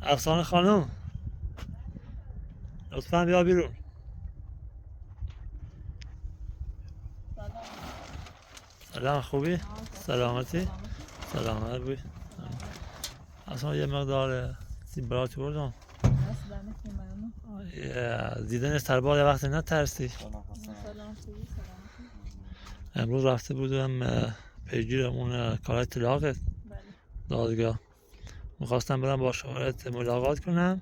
افسانه خانم لطفا بیا بیرون. سلام خوبی؟ سلامتی؟ سلامت بوی. اصلا یه مقدار سیبراتی بردم. دیدن سربال وقتی نترسی. امروز رفته بودم پیگیر اون کار اطلاقت دادگاه. میخواستم برم با شوهرت ملاقات کنم،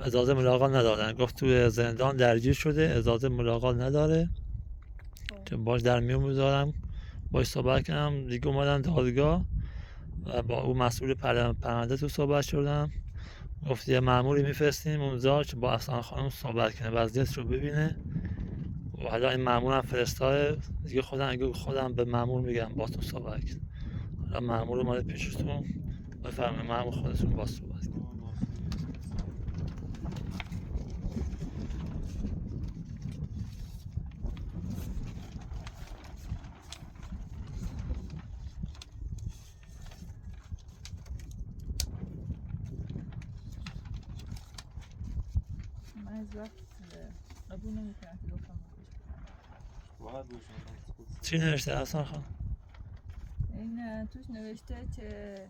اجازه ملاقات ندادن. گفت توی زندان درگیر شده، اجازه ملاقات نداره که باش در میون میذارم باش صحبت کنم. دیگه اومدم دادگاه و با اون مسئول پرونده تو صحبت شدم. گفت یه مأموری میفرستیم اونجا که با افسانه خانم صحبت کنه، وضعیتش رو ببینه. و حالا این مأمورم فرستاده دیگه. خودم به مأمور میگم با تو صحبت کن. حالا مأمور اومده پیشتون، بفرمایید مأمور خودتون با صحبت کن. من از وقت قبول نمی‌کنم که دخترم چی نوشته افسانه خانم؟ این توش نوشته که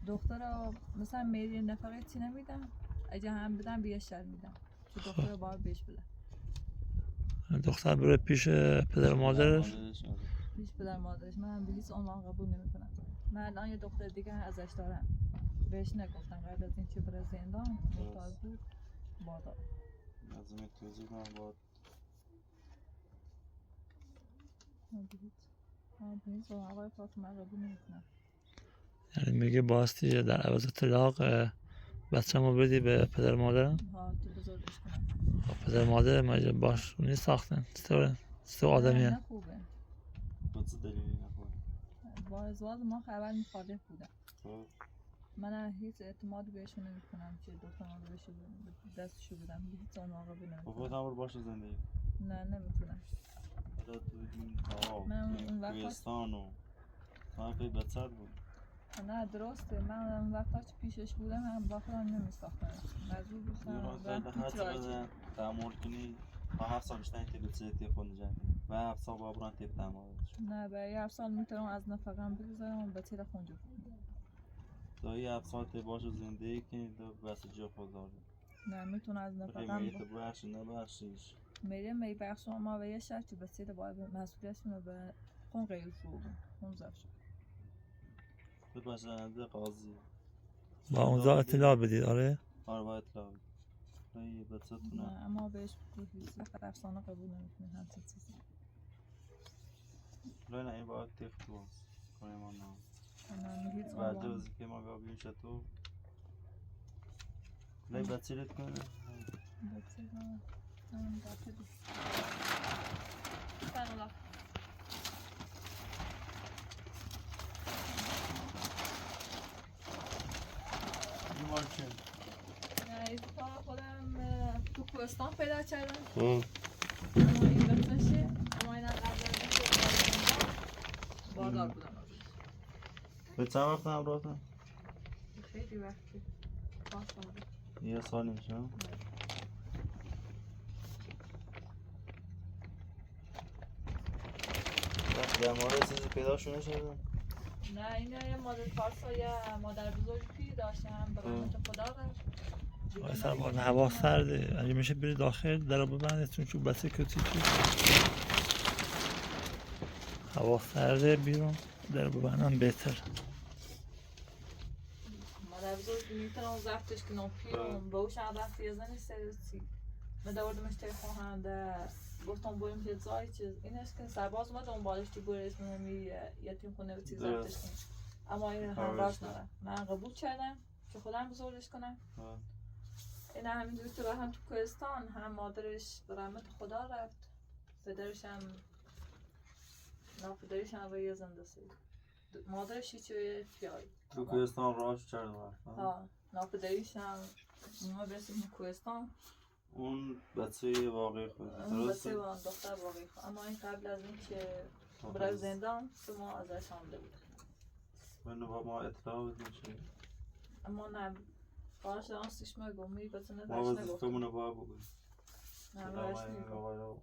دختر مثلا میری نفقه چی نمیدم، اگه هم بدم بیشتر میدم که دختر باید بهش بدم. دختر بره پیش پدر و مادرش. پیش پدر مادرش. من هم به هیچ عنوان قبول نمیکنم. من الان یه دختر دیگه ازش دارم، بهش نگفتم قبل از این که بره زندان محتاج بود بادا لازم توضیح کنم باید به هیچ عنوان آقای فاطمه قبول نمیکنم. یعنی میگه باستی در عوض طلاق بچه‌مو بدی به پدر و مادرم. ها تو بزرگش کنم. پدر و مادر مگه باش نیست ساختن تو آدمی نه هست. خوبه. با چه دلیلی نخواد؟ با ازدواج ما خبر مخالف بودم. خب من هیچ اعتماد بهشون نمی‌کنم که دخترم رو بهش دستشو بدم. هیچ عنوان قبول خودت نمی‌کنم. هم برو باشه زندگی. نه نمیتونم. حالا تو این ها من اون وقتا کوهستان و من پی بچت بود. نه درسته. من اون وقتا که پیشش بودم هم با خودم نمی‌ساختم. مجبور بودم خیلی پیچ هر راجع. چقدر تحمل کنی با 7 سال بیشتر تیپ بچه تیپ خود نجات و 7 سال بابران تیپ تمامش. نه به 7 سال میتونم از نفقم بگذارم و بچه را خونجا کنم. دایی 7 سال تی باشه زندگی کنی تو بس جا خود داره. نه میتونه از نفقم میت بخشی نبخشیش. می بخش ما به یه شرطی بچه را باید مسئولیتشون رو به خون غیر شو خون زفت شد. تو باشنده قاضی با اونجا اطلاع بدید. آره باید اطلاع بدید. ای بچه تو نه اما بهش هیچ وقت افسانه قبول نمیکنه همچین چیزی. نه این باید تیخ تو هست کنه ما نه هیچ بعد عنوان جوزی که ما گابیم شد نه بچه رد کنه بچه را هم دفعه بیست سلام این مال چه؟ نه اتفاقا خودم تو کوهستان پیدا کردم. خب اما این بچهشه. اما اینم قبل از اینکه باردار بودم ازش. به چند وقت هم رفتن؟ خیلی وقتی 5 سال. یه سال میشه در مورد چیزی پیدا شده نشده؟ نه این یه مادر پارسا یه مادر بزرگ پیر داشته هم به رحمت خدا رفت. آقای سرباز هوا سرده، اگه میشه بری داخل در رو ببندتون چون بچه کتی تو هوا سرده بیرون در رو ببندم بهتر. مادر بزرگ میتونم زفتش کنم پیرم به اوش هم وقتی یزنی سرسی مداردمش تلفن هم در گفتم بریم که زای چیز اینش که سرباز ما دنبالش تو گوره اسم همی یتیم خونه به چیز زفتش کنم اما این همراهش ندارم. من قبول کردم که خودم بزرگش کنم. این همینجور تو هم تو کوهستان هم مادرش به رحمت خدا رفت، پدرش هم ناپدرش هم به یه زنده سید. مادرش هیچی پیایی تو کوهستان راهش چرد رفت؟ ها ناپدریش هم ما برسیم کوهستان. اون بچه واقعی خود اون بچه و دختر واقعی خود. اما این قبل از این که برای زندان که ما ازش آمده بودیم. من با ما اطلاع بدیم چه؟ اما نه باش راستش مگو میگفتن ما نداشت نگفت وظیفمون رو باید بگویم. نه براش نگفت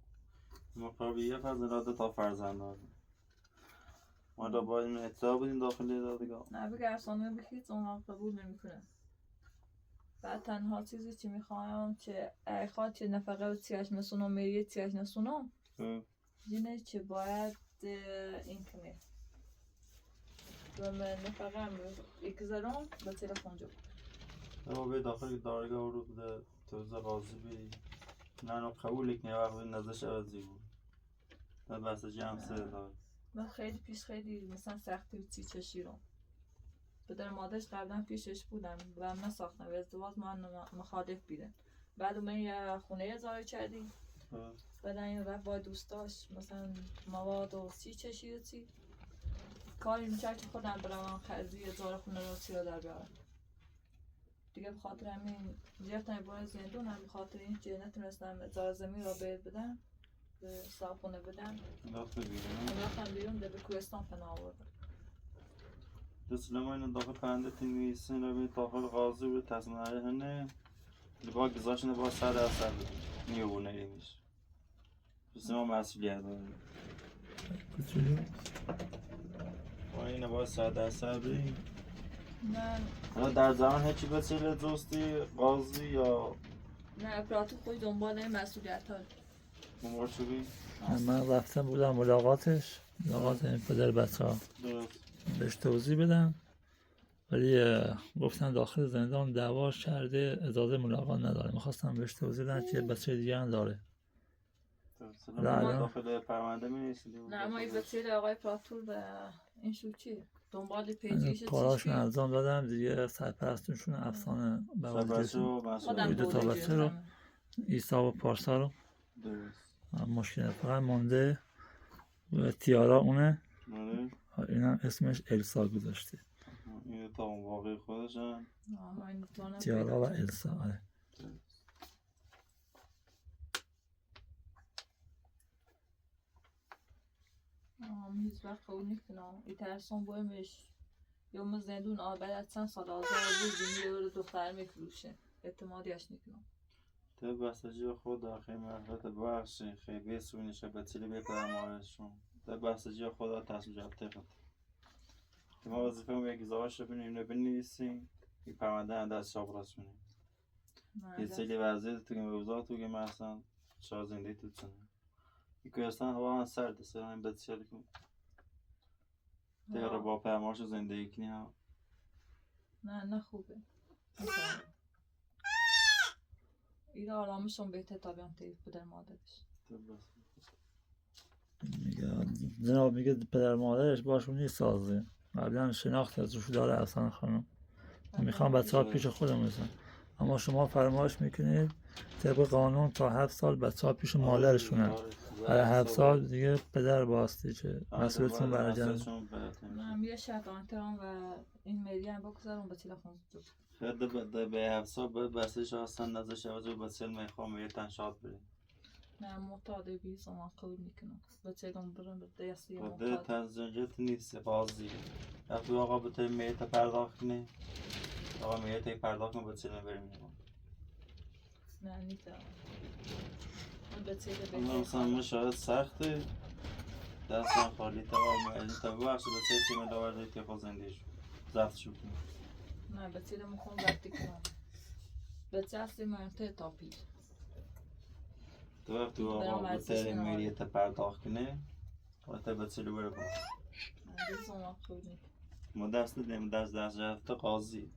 ما قابلیه فرزند تا فرزند داریم. ما را باید این اطلاع بدیم داخل دادگاه. نه بگه ارسانه بخید اون قبول نمیکنه. بعد تنها چیزی که میخوایم که اخواد که نفقه و تیاش نسونم میریه تیاش نسونم جینه که باید این کنه و من نفقه هم اکزرام با تلفن جو اما به داخل دادگاه رو بده توزیع قاضی بی نه قبول کنه وقتی نزدش عوضی بود نه بسته جمع سه دار من خیلی پیش خیلی مثلا سختی و چی چشیرم پدر مادرش قبلا پیشش بودم و من ساختم و ازدواج من مخالف بیدن بعد من یه خونه اجاره کردیم بعد این رفت با دوستاش مثلا مواد و چی چشید و چی کاری میکرد که خودم برم خرزی اجاره خونه رو چی رو در بیارم دیگه بخاطر همین گرفتم برای زندون هم بخاطر این که نتونستم اجاره زمین رو بهت بدم به صاحبخونه بدم رفتم بیرون به کوهستان پناه آوردم دستلما اینو داخل پرنده تینویسین رو بید داخل قاضی رو تصمیم نهاری هنه با گذاشتن با 100% بدیم میوونه اینش بسید ما مسئولیت داریم با اینه با 100% بدیم نه در زمان هیچی بسیله دوستی قاضی یا نه اپراتور خود دنبال این مسئولیت ها ممار شدی؟ من رفتم بودم ملاقات این پدر بچه ها درست بهش توضیح بدم ولی گفتن داخل زندان دعواش کرده اجازه ملاقات نداره میخواستم بهش توضیح بدم که بچه دیگه هم داره داخل پرونده می نیستیم نه اما این بچه آقای اپراتور به این شو چی؟ دنبال پیجیش کاراشون انجام دادم دیگه سرپرستشون افسانه به خودم دو تا بچه رو ایسا و پارسا رو مشکل فقط مونده و تیارا اونه اینم اسمش السا گذاشته این تا اون واقعی خودشن تیارا و السا آره هیچ وقت قبول نکنم این ترسان بایمش یوم زندون بعد چند سال آزار بود میره دختر میفروشه اعتمادیش نکنم تو بسجی خود داخل مرحلت بخشی خیلی بسونیشه به تیلی بکنم آرشون تو بسجی خود تصمیم جاب تقد ما وظیفه هم یکی زاش رو بینیم بنویسیم این پرونده هم دست شاب راست بینیم یه سیلی وضعیت تو که موضوع تو که مثلا شا زنده تو چنه این کوهستان هوا هم سرده سر همین بسیاری کن دیگه رو با پرماش زندگی کنی هم نه خوبه این آرامشون بهتر تا بیان تیف پدر مادرش جناب میگه پدر مادرش باشون نیست سازه قبلا شناخت ازش داره اصلا خانم میخوام بچه ها پیش خودم بزن اما شما فرمایش میکنید طبق قانون تا 7 سال بچه ها پیش مادرشونن برای 7 سال دیگه پدر باستی که مسئولیتون برای جنب من یه شرط آنتران و این میدی هم بگذارم به تلفن خیلی به 7 سال باید بسیش هستن نزش عوضی به سل میخوام یه تنشاد بریم نه معتاده بیز اما قبول میکنم بچه گم برم به دیستی معتاده تنزنجت نیست قاضی وقتی آقا به توی میت پرداخت کنی آقا میت پرداخت کنی به سل بریم نه نیتم بچه ده اما مثلا مشاهد سخته دستان خالی تا بخش بچه تیم داورده که خود زندگیش زفت شد نه بچه ده میخوام زفتی کنم بچه هستی منطقه تا پیر تو وقتی آقا به تری میریت پرداخت کنه وقتی بچه رو بره کن نه دیز اما قبول میکنم ما دست ندیم دست رفته قاضی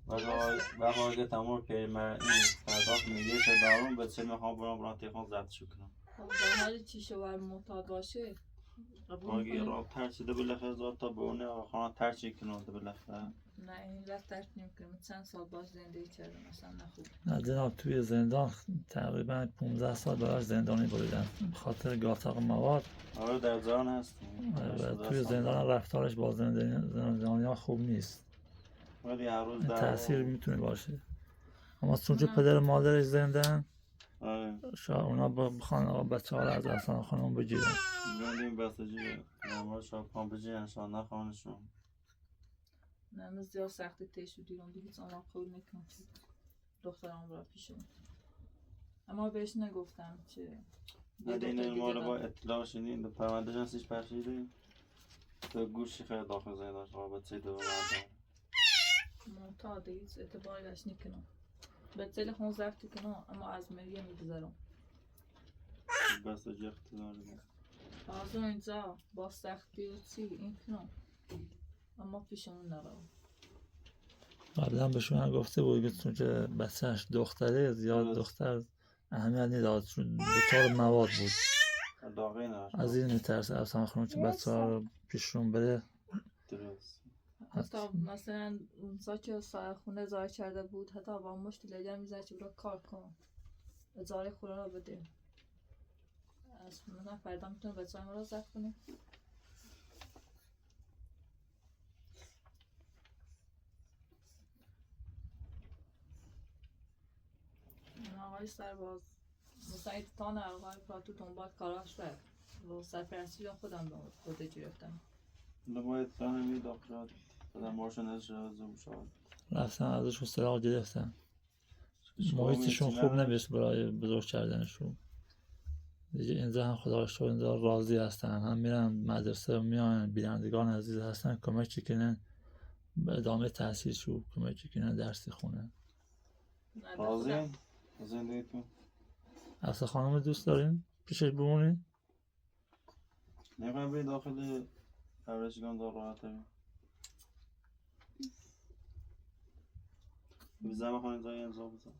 وقتی آگه تمام که این پرداخت میریت دارم بچه میخوام برام تیخون زفت شد کنم در حالی چی شوار معتاد باشه قبول میکنم آگه را ترچیده بلخه زاد تا به اونه آقا خانه ترچی کنه بلخه نه این وقت ترک نمیکنم چند سال باز زندگی کردم مثلا نخوب نه جناب توی زندان تقریبا 15 سال براش زندانی بریدن خاطر گافتاق مواد آره در زان هستیم توی زندان رفتارش با زندانی ها خوب نیست ولی هر روز تأثیر میتونه باشه اما چون پدر مادرش زندن شاید اونا بخوان بچه ها رو از اصلا خانم بگیرن بگردیم بسته جیره نمار شاید کام بگیرن شاید نخوانشون نه من زیاد سختی تیش رو دیرم دیگه آنها قول نکنم چه دخترم را پیشم اما بهش نگفتم چه یه نه دختر این ما رو دیگه با دارم اطلاع شدیم در پرونده جنسیش پرشیدیم تا گوشی خیلی داخل زنی داشت رابطه دو مردم معتاده هیچ اعتباری بهش نکنم به تل خون زفتی کنم اما از مریه میگذارم بس جه اقتدار بود از اینجا با سختی و چی این کنم اما پیشمون نرم قبلا به شما گفته بود که چون که بچهش دختره زیاد درست. دختر اهمیت نداد چون دچار مواد بود داغی نشد از این میترسه اصلا خانم که بچه ها رو پیشون بره درست حتی مثلا اون سا که خونه ازاره کرده بود حتی با مشت لیگر میزنه که برو کار کن ازاره خونه رو بده از من فردا میتونه بچه های ما رو زد کنه این آقای سرباز مثلا ایتان آقای پراتو دنبال کاراش رفت و سرپرستی رو خودم بوده گرفتم نباید فهمی داخل بدن ماشن از زوم شد رفتن ازشون سراغ گرفتن اشکال محیطشون می‌چینه. خوب نمیست برای بزرگ کردنشون دیگه اینجا هم خدا رو شکر اینجا راضی هستن هم میرن مدرسه و میان بینندگان عزیز هستن کمک کنن به ادامه تحصیلشون کمک کنن درسی خونه راضی زندگیتون اصلا خانم دوست دارین پیشش بمونین نمیخوایم برید داخل پرورشگاه دار راحت ترین بیزه میخواین زایی امضا بزن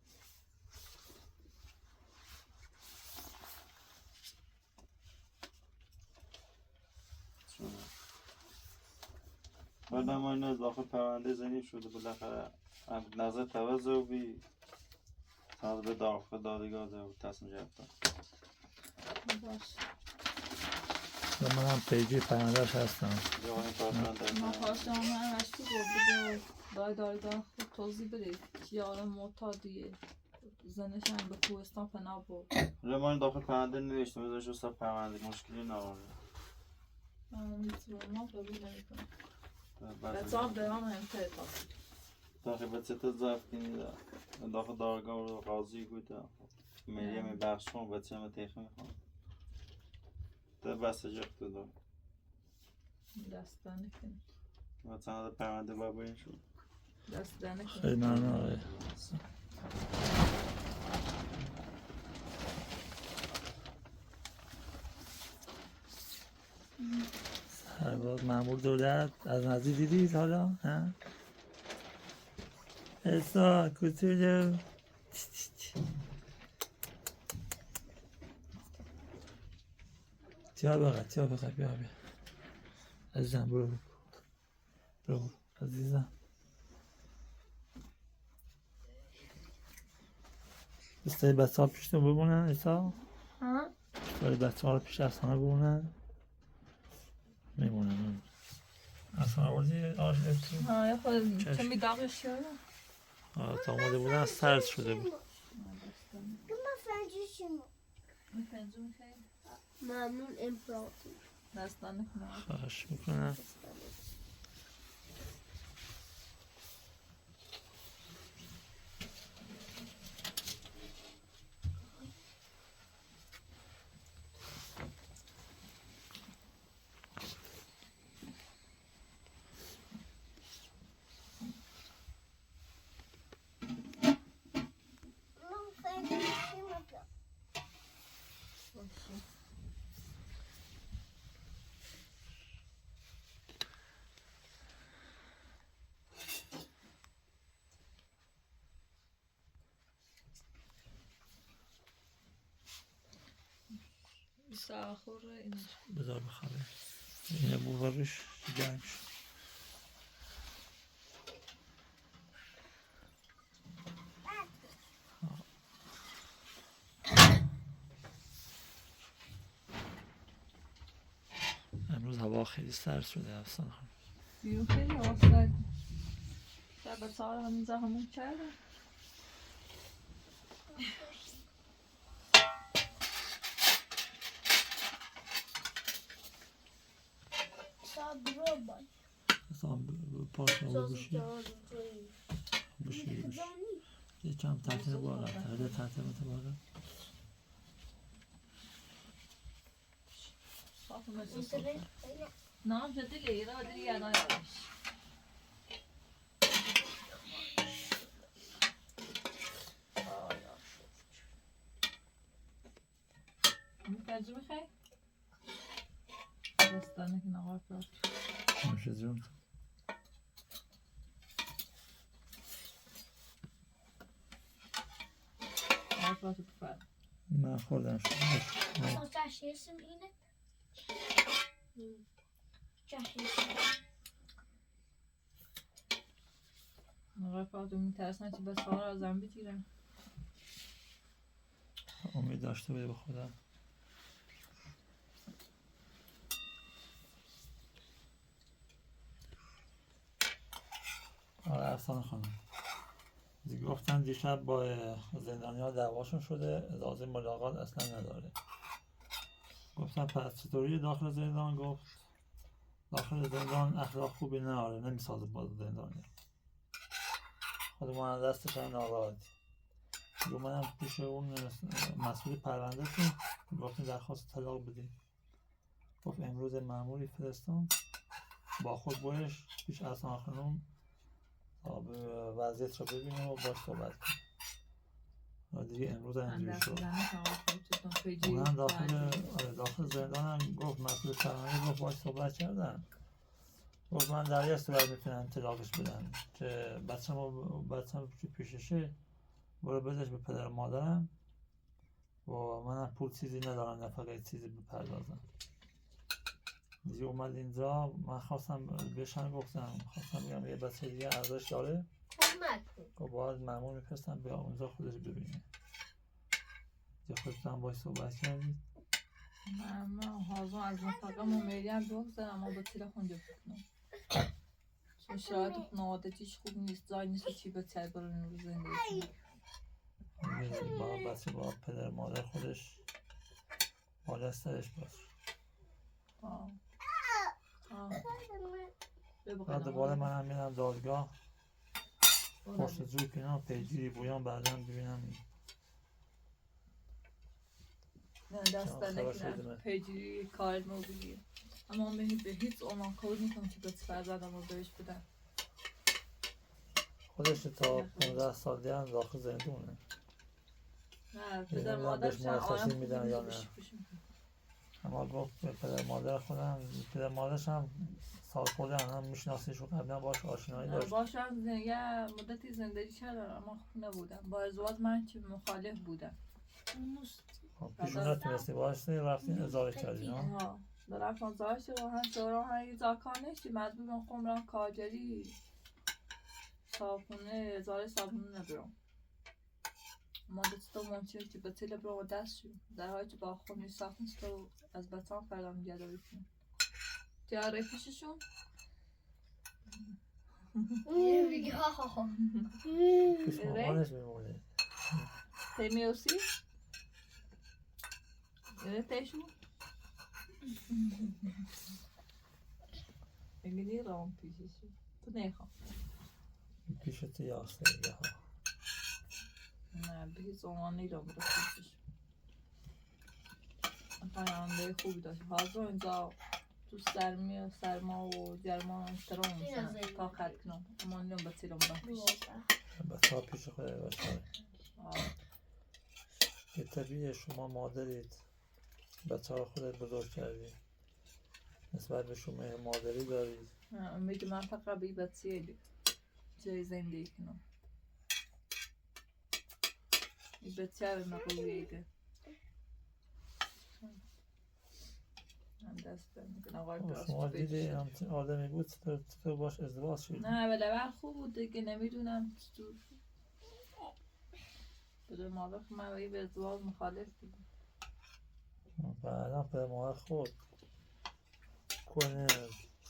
بعد ما این داخل پرونده زنی شده بالاخره نظر توزه و بی سند به داخل دادگاه ده و تصمیم گرفتن باش و من هم پیجی پرندهش هستم یا این پرونده ما خواستم من رشتی بود بده دایدار خود توضیح بده که آره معتادیه زنش هم به کوهستان پناه بود ما این داخل پرونده نوشتم بذارش رو سر پرونده مشکلی نماره ما قبول نمیکنم بچه هم به من مهمتره تاثیر داخل بچه تا زفتینی داخل دارگاه رو قاضی گویده مریم بخشون بچه همه تیخه میخوام ده بسته جخته دار دست نکنی و چند پرونده باید باید شد دست نکنی خیلی ممنون آقای سرباز مأمور دولت از نزدیک دیدید حالا ها احسا کوچولو بیا بقید بیا عزیزم برو عزیزم دوست داری بچه ها پیشتون بمونن احسا؟ ها؟ داری بچه ها رو پیش افسانه بمونن؟ میمونن افسانه آوردی آش گرفتی؟ ها یا خود چشم. چه میداغش کرده؟ تا اومده بودن سرد شده بود پنجو میخوایی؟ ممنون امپراتور دست نکنی خواهش میکنم ساخور اینش بذار بخوابه اینه بوبرش گرم شد امروز هوا خیلی سرد شده افسانه خانم بیرون خیلی آسد شب سهار همینجا همون کرده صبر باش مثلا پاس رو Zoals بشی ik al een بشی gedaan niet. یکم تحتیل بالا تحتیل بالا صافي ما Is er تصل een? نعم جد لي لا ادري انا يعرف مترجم خير بس استنى هنا غافل میشه جون غافل بفعل من خوردم شد Zoals Tasje in het? غافل میترسن که بس سوار ازم بگیرن امید داشته بودی به خودم آره افسانه خانم گفتن دیشب با زندانی ها دعواشون شده اجازه ملاقات اصلا نداره گفتم پس چطوری داخل زندان گفت داخل زندان اخلاق خوبی نداره نمیسازه با زندانی خودمون از دستش هم ناراحتی اومدم پیش اون مسئول پرونده تون گفتیم درخواست طلاق بدیم گفت امروز مأموری فرستان با خود برش پیش اصلا خانم تا وضعیت رو ببینیم و باش صحبت کنیم دیگه امروز اینجوری شد اونم داخل زندان هم گفت مسئول پرونده گفت باش صحبت کردن گفت من در یک صورت میتونم طلاقش بدم که بچه‌م پیششه برو بدش به پدر و مادرم و منم پول چیزی ندارم نفقه چیزی بپردازم دیگه اومد اینجا من خواستم بهشم گفتم خواستم بگم یه بچه دیگه ارزش داره گفت باید مأمور میفرستم بیا اونجا خودش ببینه دیگه خودتون باش صحبت کردید من حاضر از نفقه ممیلی هم بگذارم اما با تلفن جو بکنم چون شرایط خانوادگیش خوب نیست زای نیست چی به تل برای نور زندگی با بچه با پدر مادر خودش بالا سرش باش بعد دوباره من هم میرم دادگاه پرسجوی کنم پیگیری بویان بعدا ببینم نه دست نکنم پیگیری کار مو بگیر اما من به هیچ عنوان کار نکنم که به فرزندم رو بهش بدم خودش تا 15 سال دیگه هم داخل زندونه نه پدر مادرش مرخصی میدن یا نه اما گفت به پدر مادر خودم پدر مادرش هم سال خورده هم میشناسیش و قبلا باش آشنایی داشت باش هم یه مدتی زندگی کردم اما خوب نبودم با ازدواج من که مخالف بودم پیشون نتونستی باشی رفتین ازاره کردی ها رفتم ازاره شد و هم سورا هم ایزا کار نشتی مجبورم خمران کارگری صابخونه ازاره صابخونه نبرم ما دستا ممکنه که به تل برام دست شد در حالی که با خود نیستم تو از بطان فردم گدایی کنم تیاره پیششون پیش مامانش میمونه تیمیوسی یه تیشون میگنی رام پیششون تو نخوام پیش تو یاسته دیگه ها نه بگی زمان نیرم برو پیششون پرنده خوبی داشت حاضر اینجا تو سرما و گرما احترام میشن تا خط کنم اما نیرم به تیرم بپیش بچه ها پیش خود باشه به طبیعه شما مادرید بچه ها خودت بزرگ کردی نسبت به شما مادری دارید امید من فقط بی بچه جای زندگی کنم این بچه رو نقویده هم دست میکنه آقای شما دیدی همچین آدمی بود تو باش ازدواج شدی نه ولی خوب بود دیگه نمیدونم چطور بده مادر من به ازدواج مخالف بود بعدا به مادر خود کنه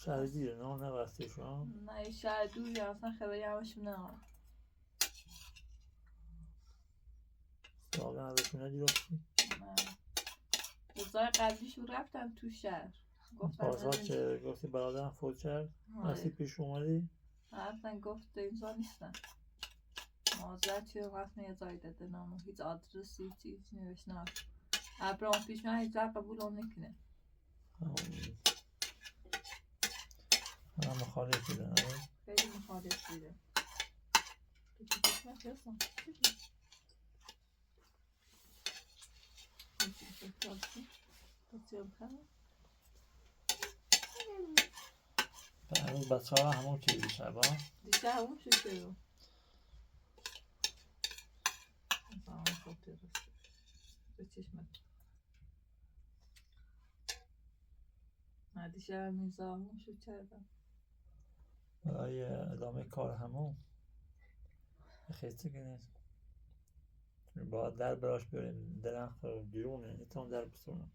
شهر دیره نه وقتی شما نه یه شهر دوری اصلا خبری همشون نه سراغ ازشون نگرفتی؟ نه روزای قبلیشون رفتن تو شهر پارسال که گفتی برادرم فوت کرد نسی پیش اومدی؟ رفتن گفت اینجا نیستن مازد چه رفتن یه جایی داده نامو هیچ آدرسی چیز نوشتن ابرام پیش من هیچ قبول هم نکنه هم مخالف بودن خیلی مخالف بوده هنوز بچه ها همون که دیشب ها دیشب همون شد شد به چشمت من دیشب میزا همون شد کردم برای ادامه کار همون خیلی که نیست باید در براش بیاریم درخت رو بیرونه نیتون در بسرونم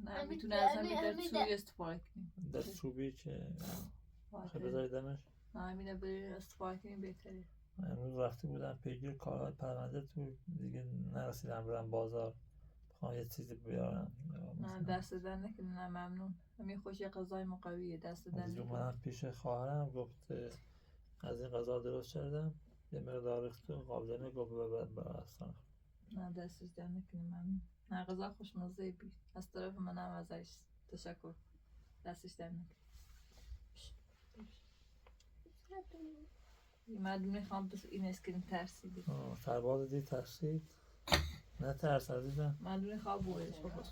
نه میتونه از همین در چوبی استفاده کنیم در چوبی که خیلی بذاری دمش نه همینه بریم استفاده کنیم بهتره امروز رفته بودم پیگیر کارهای پرونده تو دیگه نرسیدم برم بازار بخوام یه چیزی بیارم نه دست در نکنه نه ممنون همین خوش یه غذای مقویه دست در نکنه من پیش خواهرم گفت از این غذا درست کردم یه مقدار ریخت تو قابلمه گفت ببر برستان نه دستش در نکنه ممنون نه غذا خوشمزه بی از طرف منم ازش تشکر دستش در نکنه من میخوام بس این اسکرین ترسیدی سرباز دی ترسید نه ترس عزیزم من میخوام بویش بخوش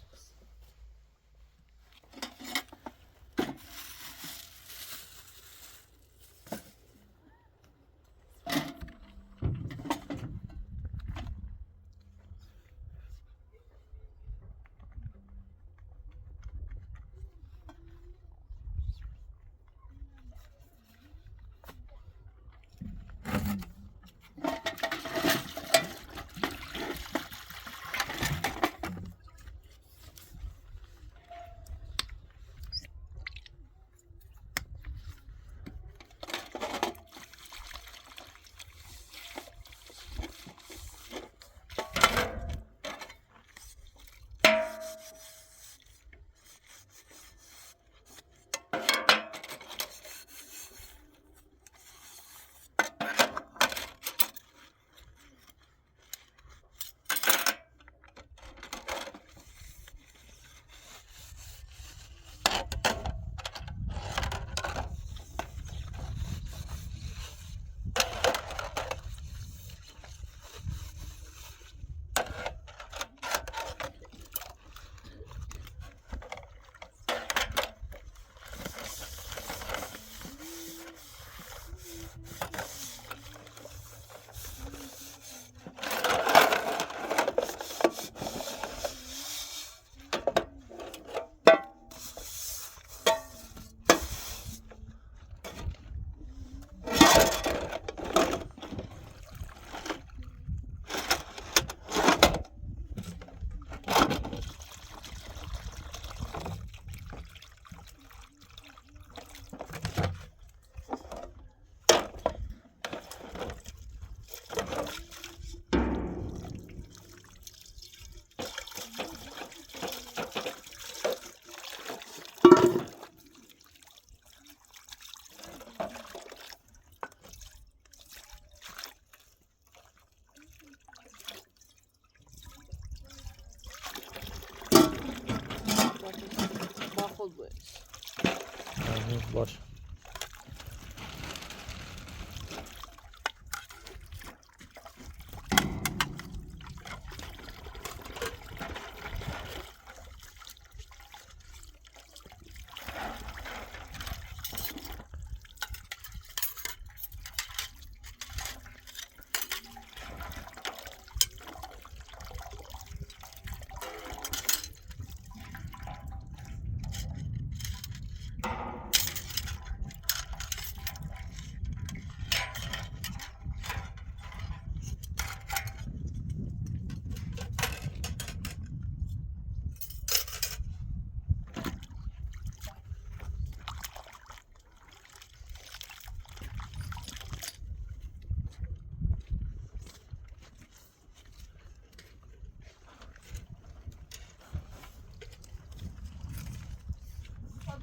باش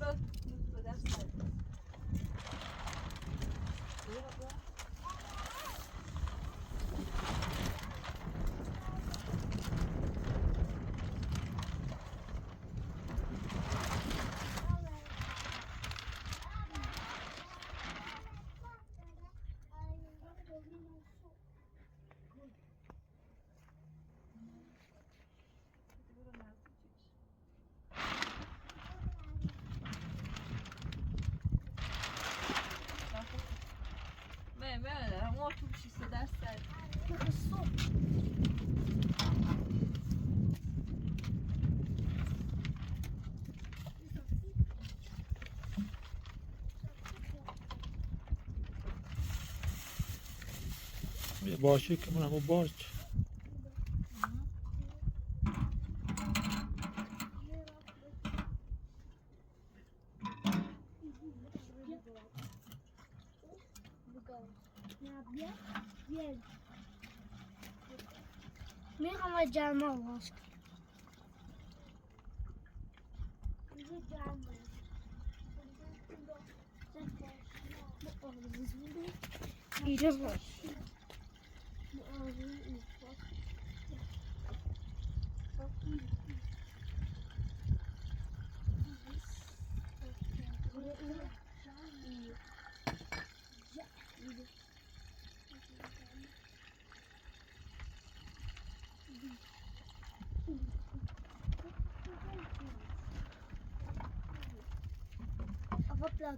باید به دست ندید. همون تو بشیسته دست دارید باشه که من همون باش میخوام جمع باز اینجا باش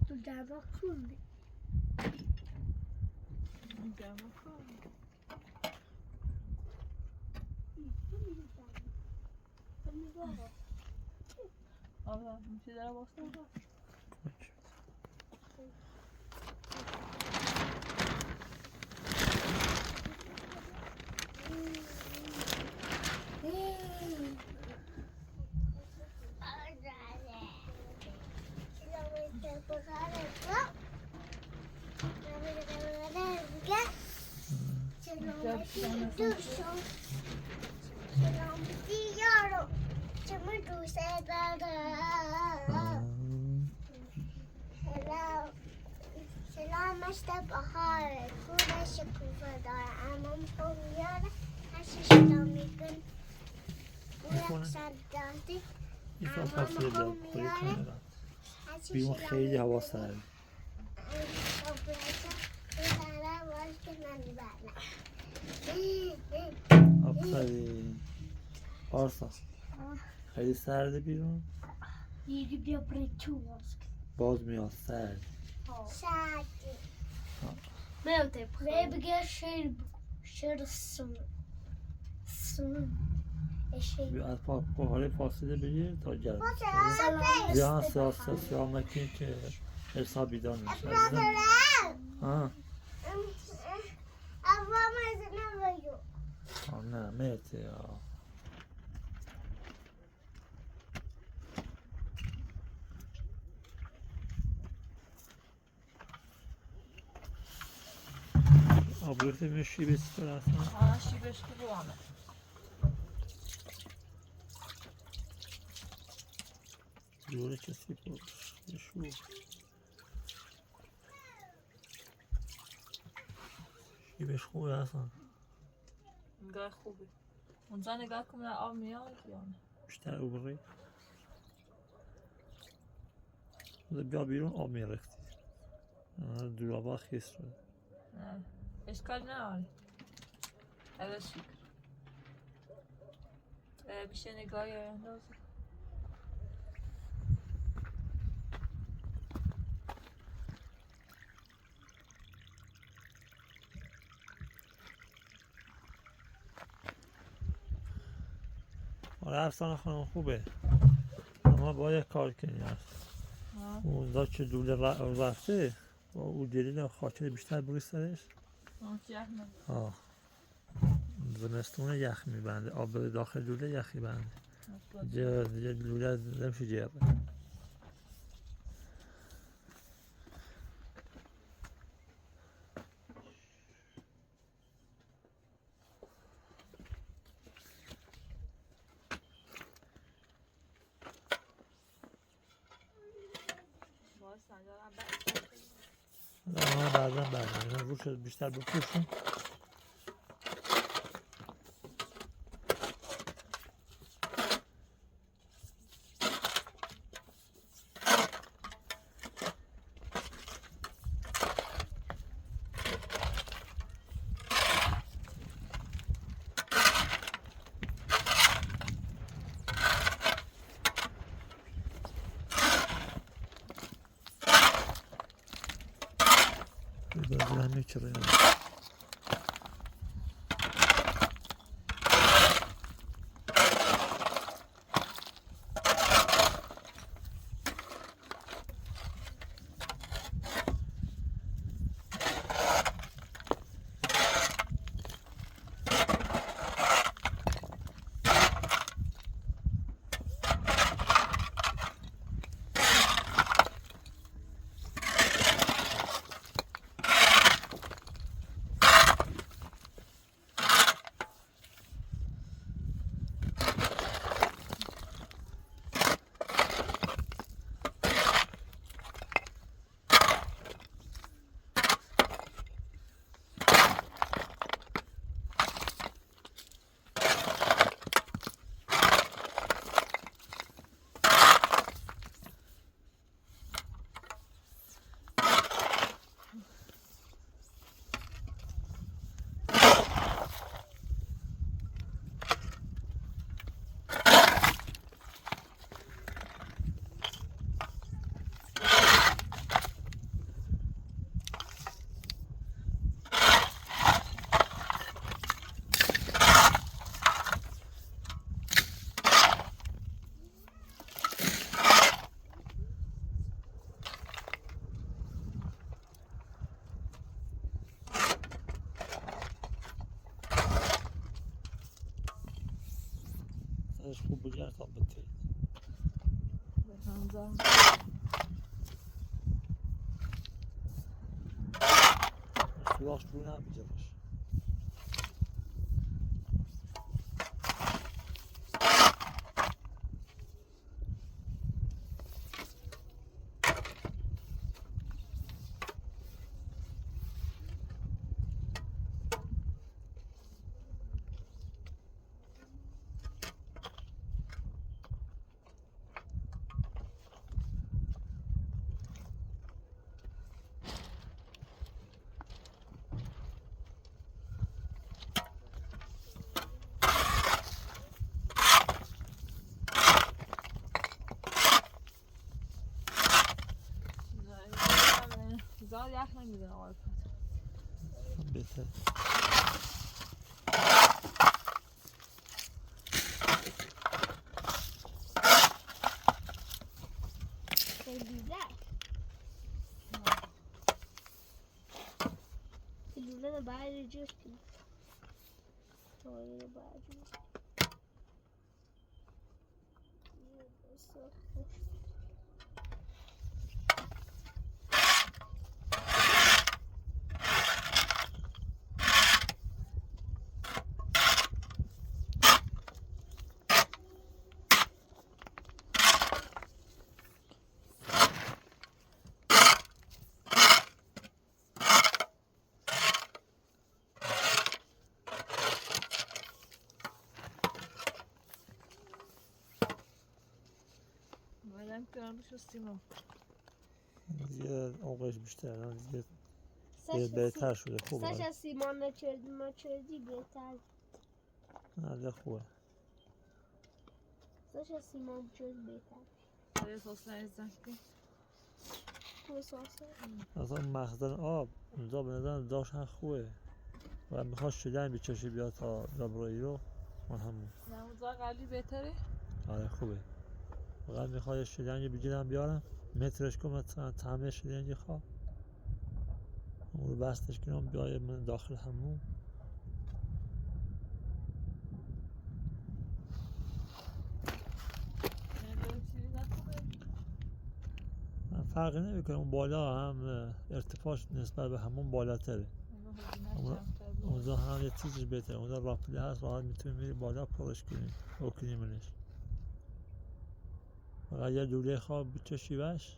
Vou dar uma fundo. آره میشه داره باستم مشت بهاره کور شکوفه داره اما میخوام میاره هرچی شدا میکن بویک سر دادی این فقط تفصیل دار خوری کنه بیرون خیلی هوا سرد آفرین پارسا خیلی سرده بیرون یکی بیا برای تو باز میاد سرد سردی میاده پای بگه شیر سون بیا از پاهاره فاصله بگیر تا گرم سلام بیا سیاه نکنی که حساب بیدار میشه نه میته آبروت میشی بسی تو رفتن آه شیبش که روانه جوره کسی پرش بشو شیبش خوبه اصلا نگاه خوبه اونجا نگاه کنم آب میاد یا نه بیشتر اوبری بیا بیرون آب میرختی دورابا خیس شد نه اشکال نداره عوض شکر بیشه نگاهی اندازه آره افسانه خانم خوبه اما باید کار کنی اونجا که دوله رفته با او دلیل خاطر بیشتر بروی سرش جهنم زمستون یخ میبنده آب داخل دوله یخی بنده دیگه دوله نمیشه جیبه سنجا هم بس نه بعدا بعدا روش بیشتر بپوشم. Birazdan میچریم. ازش خوب بگیر تا بتید. سوراخ رو نمیشه باشه. زاد یخ نمیزنه آقای پت بهتر. Luna بعد جستی طایر بعد مادم کنم بشستیم دیگه عمقش بیشتر دیگه بهتر شده خوبه. ساش سیمان نچردی بهتر نه خوبه. ساش سیمان چرد بهتر برای ساس نریزن کن خوب ساسه اصلا مخزن آب اونجا به نظر داشتن خوبه و میخواد شدن بچشی بیاد تا رابرایی رو من همون نه اونجا قبلی بهتره؟ آره خوبه. فقط میخواد شدنگی بگیرم بیارم مترش کنم مثلا تعمیر شدنگی خواه اون رو بستش کنم بیاید من داخل همون. من فرقی نمیکنه اون بالا هم ارتفاعش نسبت به همون بالاتره. اونجا هم یه چیزش بهتره. اونجا راپله هست راحت میتونی میری بالا پرش کنی اوکنی منش. فقط یه دوله خواب بچشی بش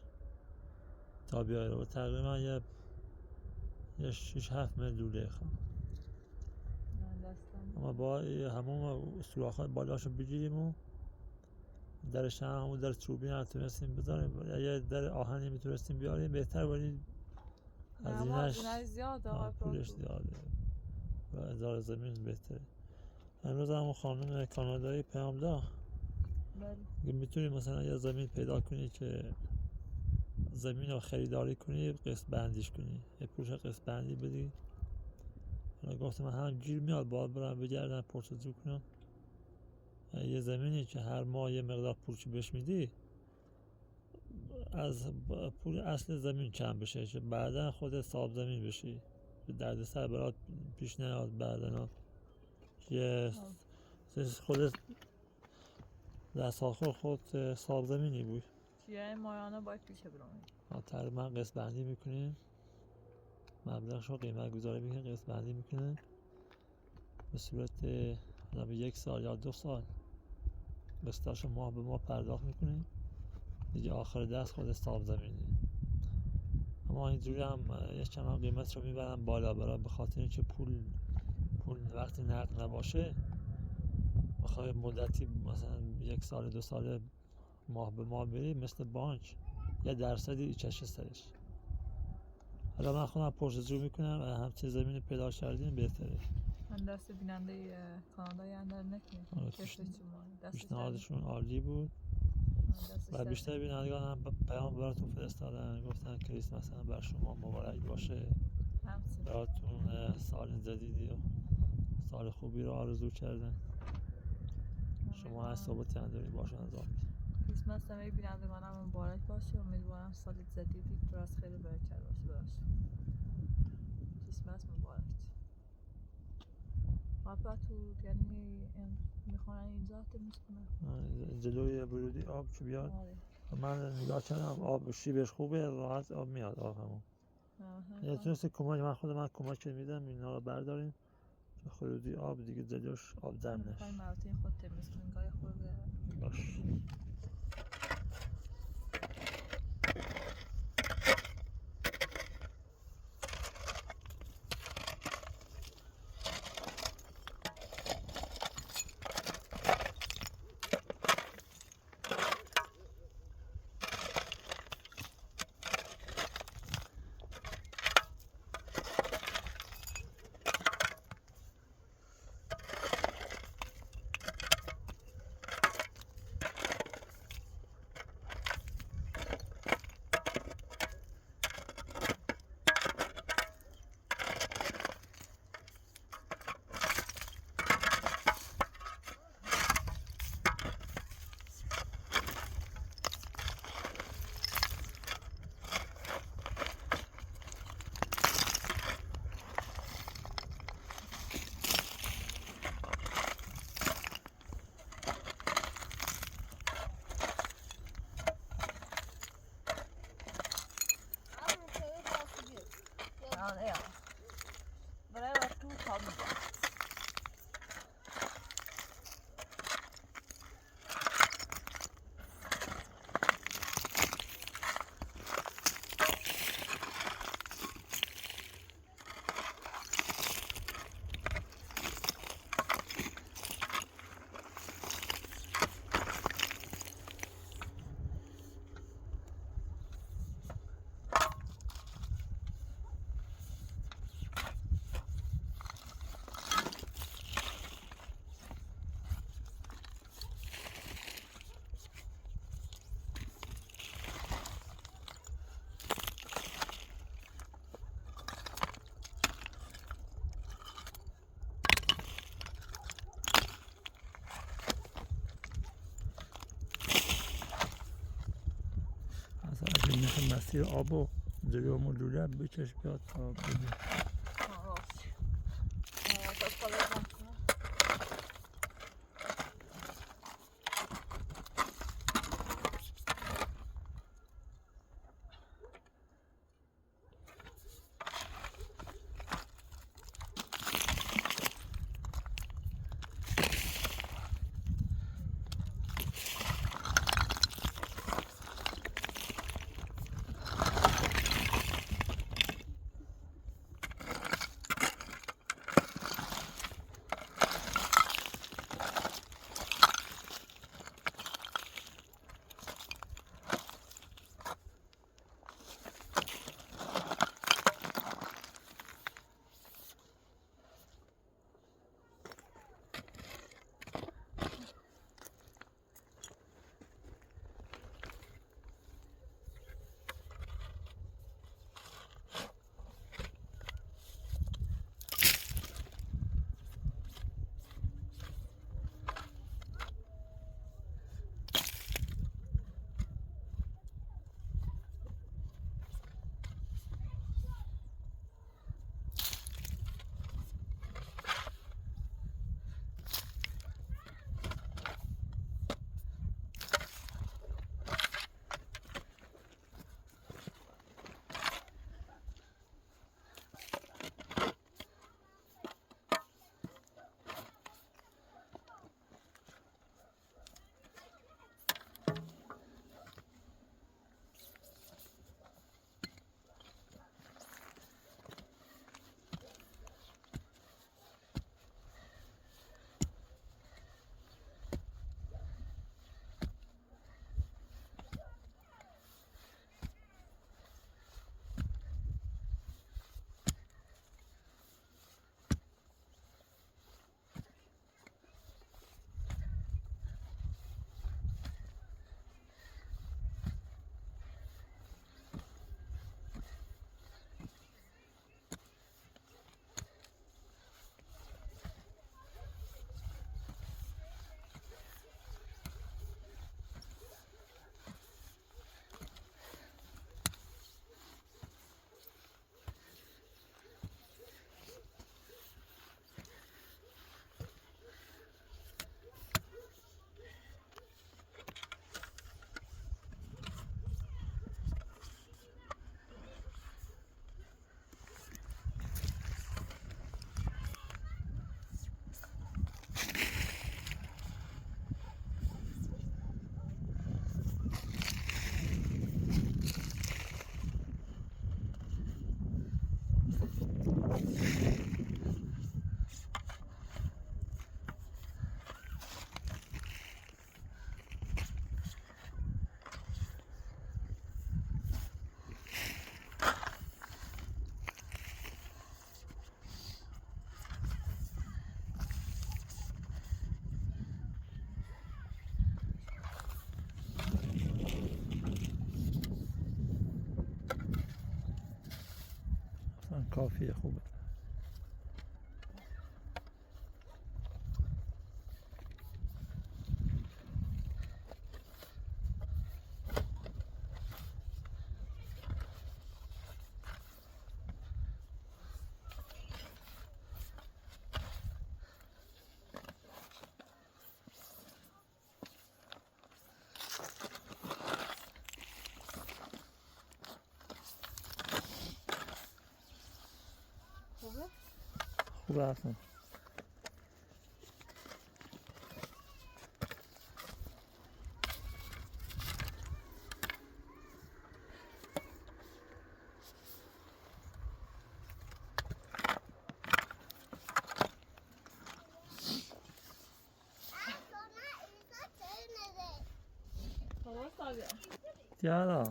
تا بیاره و تقریبا یه 6-7 متر دوره خواه. دستم اما با همون سوراخ‌های بالاشو بگیریم و درش هم همون در چوبی نتونستیم بذاریم، یه در آهنی میتونستیم بیاریم بهتر، ولی هزینه‌اش زیاده آقای پولش پراتو. زیاده و اداره زمین بهتره. امروز هم خانم کانادایی پیام داد بله. میتونی مثلا یه زمین پیدا کنی که زمین رو خریداری کنی، قسط بندیش کنی، یه پولش قسط بندی بدی. حالا گفتم من هم گیر میاد باید برم بگردم پرسجو کنم یه زمینی که هر ماه یه مقدار پولش بهش میدی از پول اصل زمین کم بشه که بعدا خود صاحب زمین بشی، درد سر برات پیش نیاد بعدا یه خود دست آخر خود صاحب زمینی بود. چیه مایانه باید پیشه برامید تقریبا قسط بندی میکنیم، مبلغش رو قیمت گذاری میکنیم، قسط بندی میکنیم به صورت حالا به 1 سال یا 2 سال قسطاش ماه به ماه پرداخت میکنیم دیگه، آخر دست خود صاحب زمینی. اما اینجوری هم یه چند قیمت رو میبرم بالا برای به خاطر اینکه پول وقتی نقد نباشه بخوای مدتی مثلا 1 سال 2 سال ماه به ماه بری مثل بانک یه درصدی چشه سرش. حالا من خودم پرسجو میکنم همچه زمین پیدا کردیم بهتره. من دست بیننده کانادایی اندر نکنیم پیشنهادشون عالی بود و بیشتر بینندگان هم پیام براتون فرستادن، گفتن کریسمس هم بر شما مبارک باشه، براتون سال جدیدی و سال خوبی رو آرزو کردن. شما از صحبت انداری باشن انجام میدید. کریسمس همه بینندگانم مبارک باشه، امیدوارم سال جدیدی پر از خیر و برکت باشه براشون. کریسمس مبارک. آبا تو یعنی میخوان اینجا تمیز کنن جلوی ورودی آب که بیاد. من نگاه کردم آب شیبش خوبه، راحت آب میاد آب همون. یه تونستی کمک من کمک میدم اینا رو برداریم که خرودی آب دیگه جلوش آب جمع نشه. میخوایم مراتین خود تمیز کنیم گاهی خود باش. مثل مسیر آب و جلو مدوره بکش بیاد تا بده. کافیه خوبه. خوبه؟ خوبه اصلا. درست آگه. Tiara.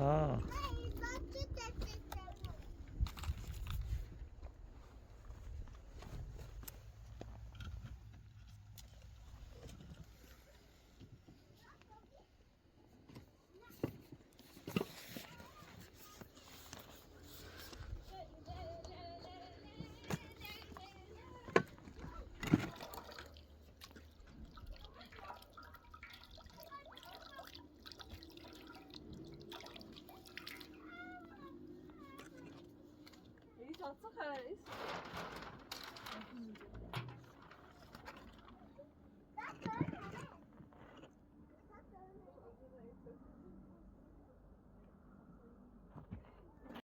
Ah. İyi tatlı kayarız.